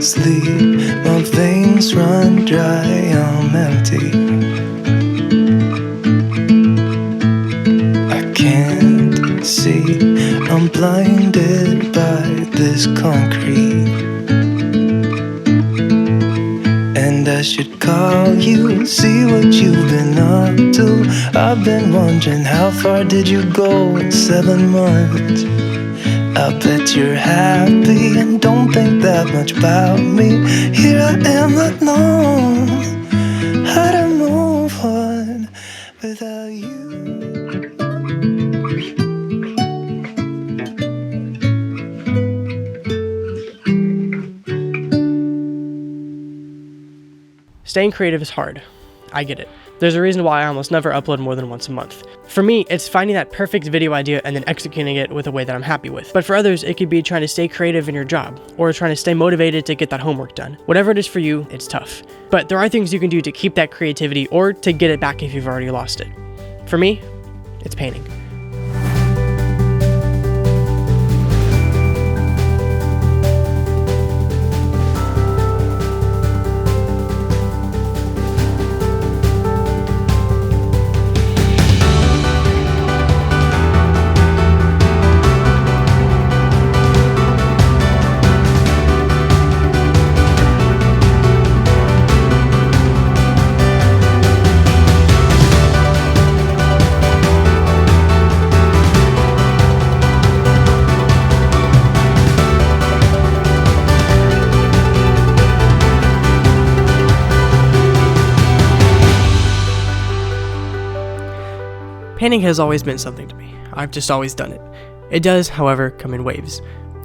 sleep, my veins run dry, I'm empty. I can't see, I'm blinded by this concrete. And I should call you, see what you've been up to. I've been wondering, how far did you go in 7 months? I bet you're happy and don't think that much about me. Here I am, not knowing how to move on without you. Staying creative is hard. I get it. There's a reason why I almost never upload more than once a month. For me, it's finding that perfect video idea and then executing it with a way that I'm happy with. But for others, it could be trying to stay creative in your job, or trying to stay motivated to get that homework done. Whatever it is for you, it's tough. But there are things you can do to keep that creativity or to get it back if you've already lost it. For me, it's painting. Painting has always been something to me. I've just always done it. It does, however, come in waves.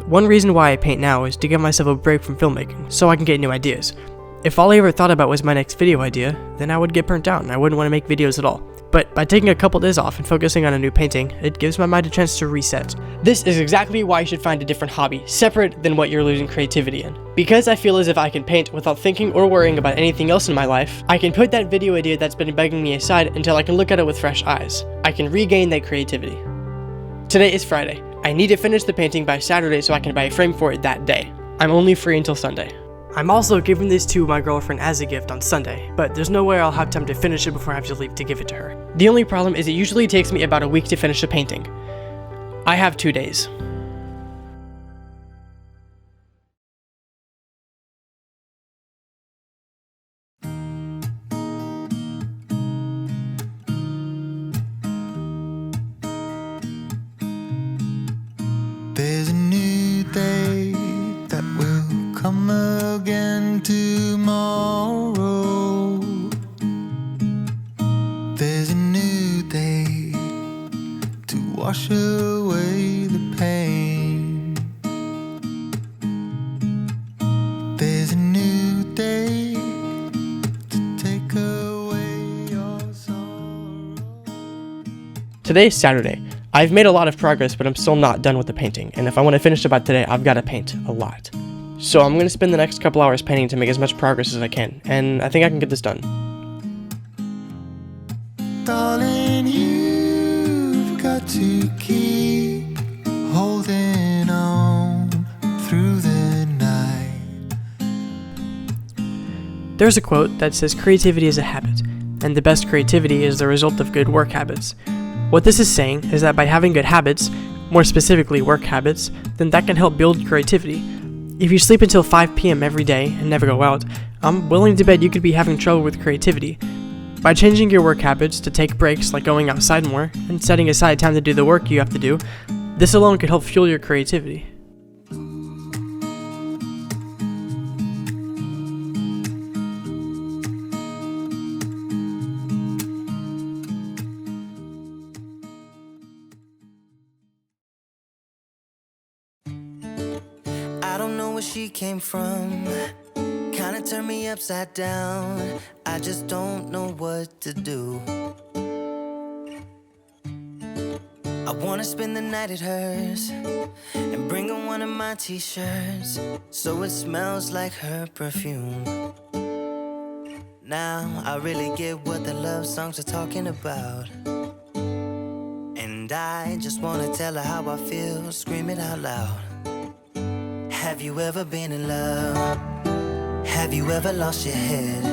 One reason why I paint now is to give myself a break from filmmaking, so I can get new ideas. If all I ever thought about was my next video idea, then I would get burnt out and I wouldn't want to make videos at all. But by taking a couple days off and focusing on a new painting, it gives my mind a chance to reset. This is exactly why you should find a different hobby, separate than what you're losing creativity in. Because I feel as if I can paint without thinking or worrying about anything else in my life, I can put that video idea that's been bugging me aside until I can look at it with fresh eyes. I can regain that creativity. Today is Friday. I need to finish the painting by Saturday so I can buy a frame for it that day. I'm only free until Sunday. I'm also giving this to my girlfriend as a gift on Sunday, but there's no way I'll have time to finish it before I have to leave to give it to her. The only problem is it usually takes me about a week to finish a painting. I have 2 days. There's a new day that will come again tomorrow. There's a new day to wash away the pain. There's a new day to take away your sorrow. Today's Saturday. I've made a lot of progress, but I'm still not done with the painting, and if I want to finish it by today, I've got to paint a lot. So I'm going to spend the next couple hours painting to make as much progress as I can, and I think I can get this done. Darling, you've got to keep holding on through the night. There's a quote that says creativity is a habit, and the best creativity is the result of good work habits. What this is saying is that by having good habits, more specifically work habits, then that can help build creativity. If you sleep until 5 p.m. every day and never go out, I'm willing to bet you could be having trouble with creativity. By changing your work habits to take breaks like going outside more and setting aside time to do the work you have to do, this alone could help fuel your creativity. I don't know where she came from, kinda turned me upside down. I just don't know what to do. I wanna spend the night at hers and bring her one of my t-shirts so it smells like her perfume. Now I really get what the love songs are talking about, and I just wanna tell her how I feel, scream it out loud. Have you ever been in love? Have you ever lost your head?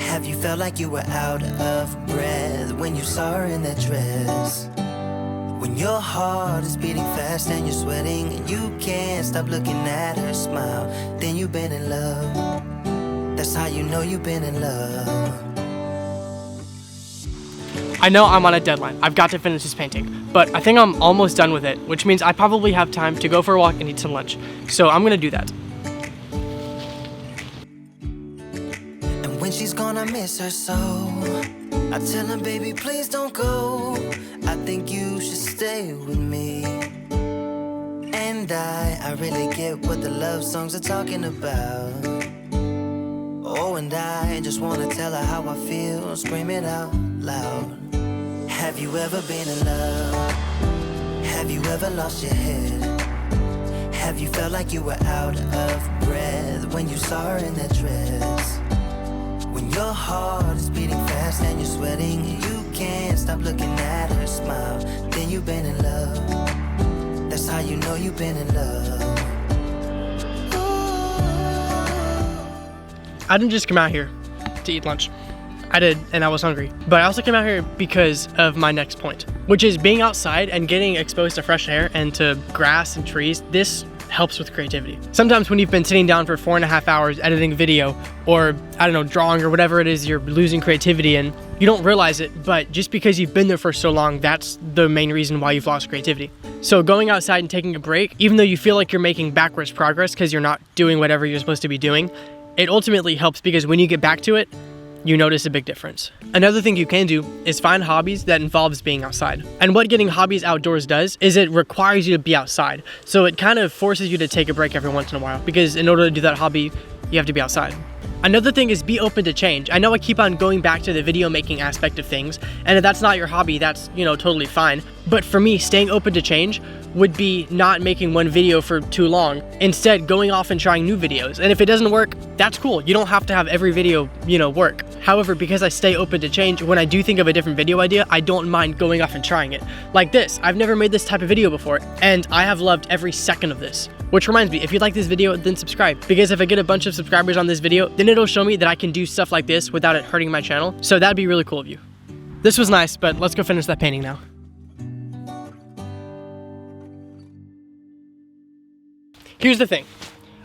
Have you felt like you were out of breath when you saw her in that dress? When your heart is beating fast and you're sweating and you can't stop looking at her smile, then you've been in love. That's how you know you've been in love. I know I'm on a deadline. I've got to finish this painting, but I think I'm almost done with it, which means I probably have time to go for a walk and eat some lunch. So I'm gonna do that. And when she's gone, I miss her so. I tell her, baby, please don't go. I think you should stay with me. And I really get what the love songs are talking about. Oh, and I just wanna tell her how I feel, scream it out loud. Have you ever been in love? Have you ever lost your head? Have you felt like you were out of breath when you saw her in that dress? When your heart is beating fast and you're sweating and you can't stop looking at her smile, then you've been in love. That's how you know you've been in love. I didn't just come out here to eat lunch. I did, and I was hungry. But I also came out here because of my next point, which is being outside and getting exposed to fresh air and to grass and trees. This helps with creativity. Sometimes when you've been sitting down for 4.5 hours editing video, or I don't know, drawing or whatever it is you're losing creativity in, you don't realize it, but just because you've been there for so long, that's the main reason why you've lost creativity. So going outside and taking a break, even though you feel like you're making backwards progress because you're not doing whatever you're supposed to be doing, it ultimately helps because when you get back to it, you notice a big difference. Another thing you can do is find hobbies that involves being outside. And what getting hobbies outdoors does is it requires you to be outside. So it kind of forces you to take a break every once in a while because in order to do that hobby, you have to be outside. Another thing is be open to change. I know I keep on going back to the video making aspect of things, and if that's not your hobby, that's, totally fine. But for me, staying open to change would be not making one video for too long, instead going off and trying new videos. And if it doesn't work, that's cool. You don't have to have every video, work. However, because I stay open to change, when I do think of a different video idea, I don't mind going off and trying it. Like this, I've never made this type of video before, and I have loved every second of this. Which reminds me, if you like this video, then subscribe. Because if I get a bunch of subscribers on this video, then it'll show me that I can do stuff like this without it hurting my channel. So that'd be really cool of you. This was nice, but let's go finish that painting now. Here's the thing.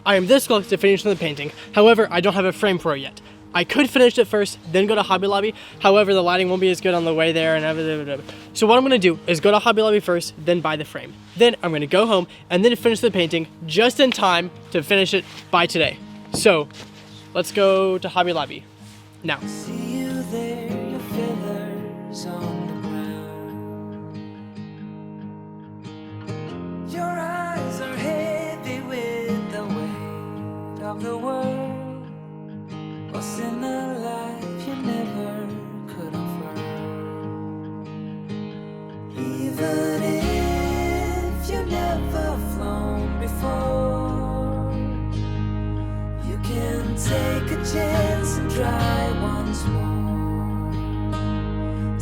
I am this close to finishing the painting. However, I don't have a frame for it yet. I could finish it first, then go to Hobby Lobby. However, the lighting won't be as good on the way there and everything. So what I'm gonna do is go to Hobby Lobby first, then buy the frame. Then I'm gonna go home and then finish the painting just in time to finish it by today. So let's go to Hobby Lobby now. See you there, your feathers on the ground. Your eyes are heavy with the weight of the world. What's in a life you never could afford? Even if you never flown before, you can take a chance and try once more.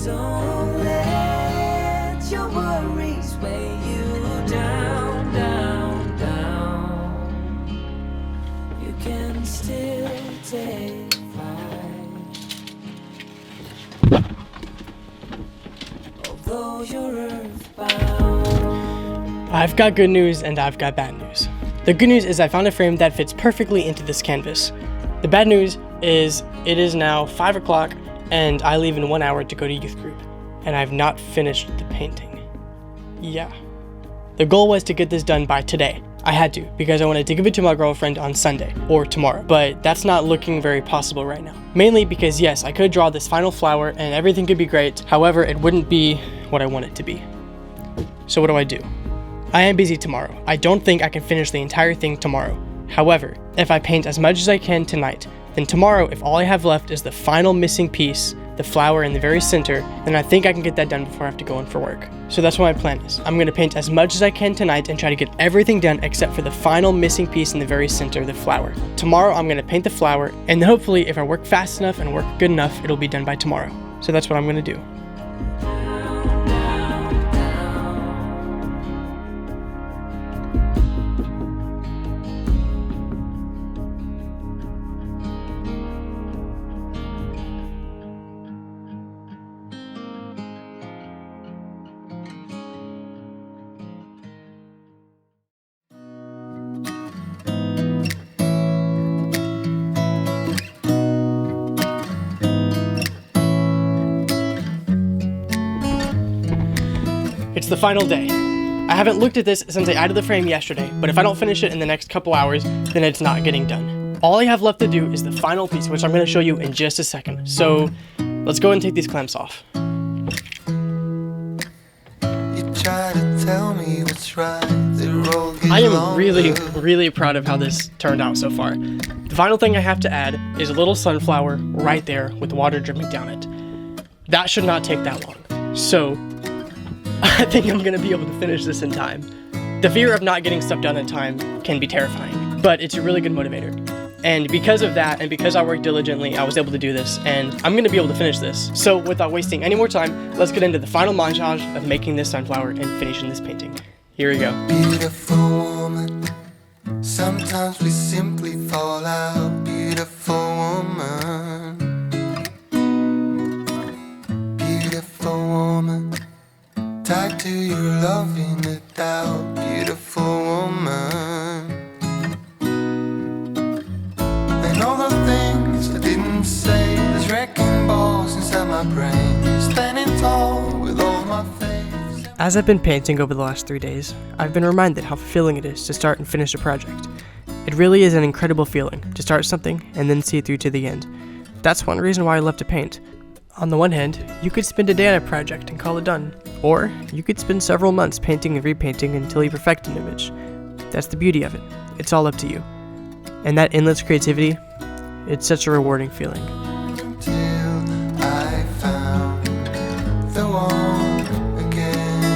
Don't let your worries weigh you down, down, down. You can still take flight, although you're earthbound. I've got good news and I've got bad news. The good news is I found a frame that fits perfectly into this canvas. The bad news is it is now 5 o'clock and I leave in 1 hour to go to youth group, and I've not finished the painting. Yeah. The goal was to get this done by today. I had to, because I wanted to give it to my girlfriend on Sunday, or tomorrow, but that's not looking very possible right now. Mainly because yes, I could draw this final flower and everything could be great, however, it wouldn't be what I want it to be. So what do? I am busy tomorrow. I don't think I can finish the entire thing tomorrow. However, if I paint as much as I can tonight, then tomorrow, if all I have left is the final missing piece, the flower in the very center, then I think I can get that done before I have to go in for work. So that's what my plan is. I'm going to paint as much as I can tonight and try to get everything done except for the final missing piece in the very center, the flower. Tomorrow I'm going to paint the flower, and hopefully if I work fast enough and work good enough, it'll be done by tomorrow. So that's what I'm going to do. It's the final day. I haven't looked at this since I added the frame yesterday, but if I don't finish it in the next couple hours, then it's not getting done. All I have left to do is the final piece, which I'm going to show you in just a second. So let's go and take these clamps off. You try to tell me what's right. I am really proud of how this turned out so far. The final thing I have to add is a little sunflower right there with water dripping down it. That should not take that long. So I think I'm gonna be able to finish this in time. The fear of not getting stuff done in time can be terrifying, but it's a really good motivator. And because of that, and because I worked diligently, I was able to do this, and I'm gonna be able to finish this. So without wasting any more time, let's get into the final montage of making this sunflower and finishing this painting. Here we go. Beautiful woman, sometimes we simply fall out. Beautiful woman, beautiful woman, tied to your love in a doubt. Beautiful woman, and all the things I didn't say, there's wrecking balls inside my brain, standing tall with all my faith. As I've been painting over the last 3 days, I've been reminded how fulfilling it is to start and finish a project. It really is an incredible feeling to start something and then see it through to the end. That's one reason why I love to paint. On the one hand, you could spend a day on a project and call it done, or you could spend several months painting and repainting until you perfect an image. That's the beauty of it. It's all up to you. And that endless creativity, it's such a rewarding feeling. Until I found the one again,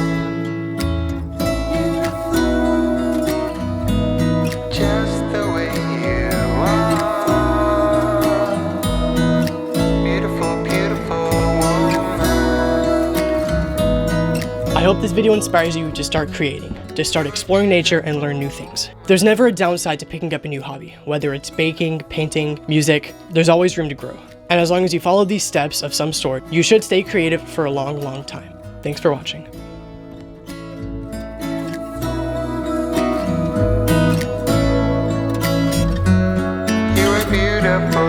just the way you are, beautiful, beautiful woman. I hope this video inspires you to start creating, to start exploring nature and learn new things. There's never a downside to picking up a new hobby, whether it's baking, painting, music, there's always room to grow. And as long as you follow these steps of some sort, you should stay creative for a long time. Thanks for watching. You are beautiful.